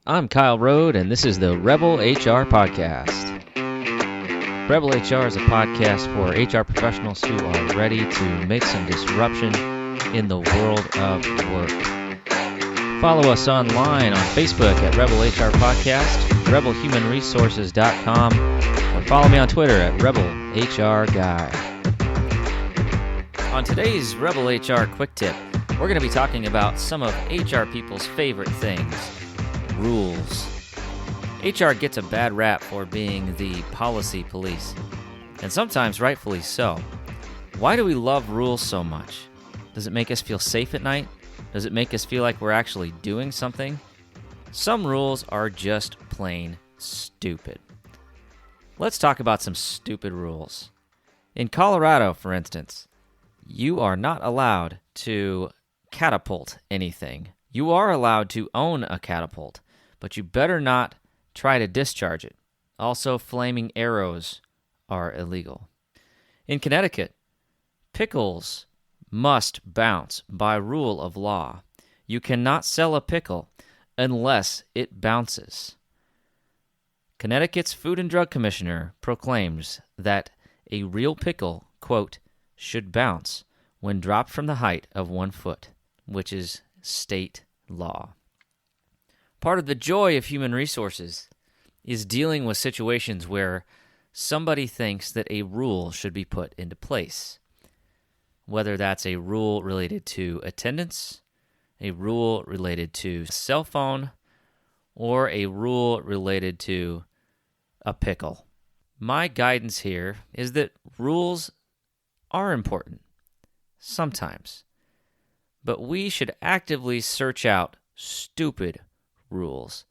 I'm Kyle Rode, and this is the Rebel HR Podcast. Rebel HR is a podcast for HR professionals who are ready to make some disruption in the world of work. Follow us online on Facebook at Rebel HR Podcast, rebelhumanresources.com, or follow me on Twitter at Rebel HR Guy. On today's Rebel HR Quick Tip, we're going to be talking about some of HR people's favorite things, rules. HR gets a bad rap for being the policy police, and sometimes rightfully so. Why do we love rules so much? Does it make us feel safe at night? Does it make us feel like we're actually doing something? Some rules are just plain stupid. Let's talk about some stupid rules. In Colorado, for instance, you are not allowed to catapult anything. You are allowed to own a catapult, but you better not try to discharge it. Also, flaming arrows are illegal. In Connecticut, pickles must bounce by rule of law. You cannot sell a pickle unless it bounces. Connecticut's Food and Drug Commissioner proclaims that a real pickle, quote, should bounce when dropped from the height of 1 foot, which is state law. Part of the joy of human resources is dealing with situations where somebody thinks that a rule should be put into place. Whether that's a rule related to attendance, a rule related to cell phone, or a rule related to a pickle. My guidance here is that rules are important, sometimes, but we should actively search out stupid rules,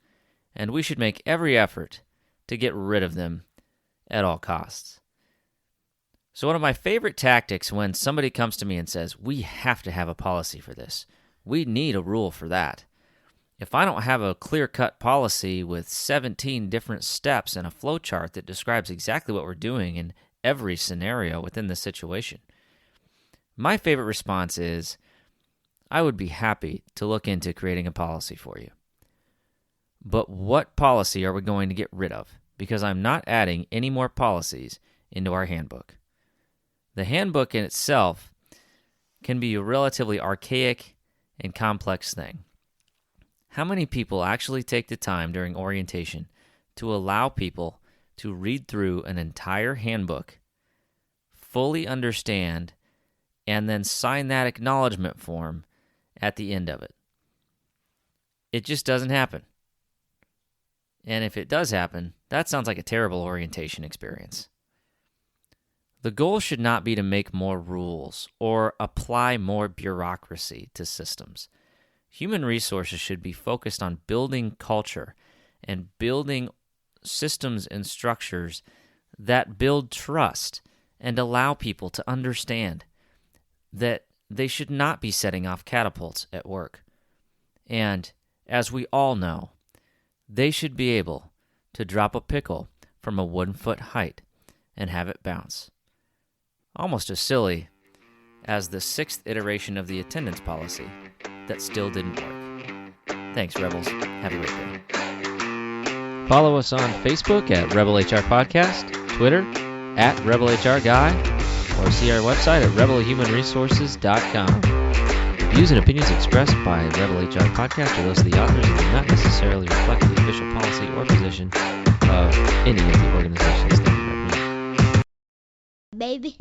and we should make every effort to get rid of them at all costs. So one of my favorite tactics when somebody comes to me and says, we have to have a policy for this, we need a rule for that. If I don't have a clear-cut policy with 17 different steps and a flow chart that describes exactly what we're doing in every scenario within the situation, my favorite response is, I would be happy to look into creating a policy for you. But what policy are we going to get rid of? Because I'm not adding any more policies into our handbook. The handbook in itself can be a relatively archaic and complex thing. How many people actually take the time during orientation to allow people to read through an entire handbook, fully understand, and then sign that acknowledgement form at the end of it? It just doesn't happen. And if it does happen, that sounds like a terrible orientation experience. The goal should not be to make more rules or apply more bureaucracy to systems. Human resources should be focused on building culture and building systems and structures that build trust and allow people to understand that they should not be setting off catapults at work. And as we all know, they should be able to drop a pickle from a 1 foot height and have it bounce. Almost as silly as the 6th iteration of the attendance policy that still didn't work. Thanks, Rebels. Have a great day. Follow us on Facebook at Rebel HR Podcast, Twitter at Rebel HR Guy, or see our website at rebelhumanresources.com. Views and opinions expressed by Rebel HR Podcast are those of the authors and do not necessarily reflect the official policy or position of any of the organizations that we represent. Baby.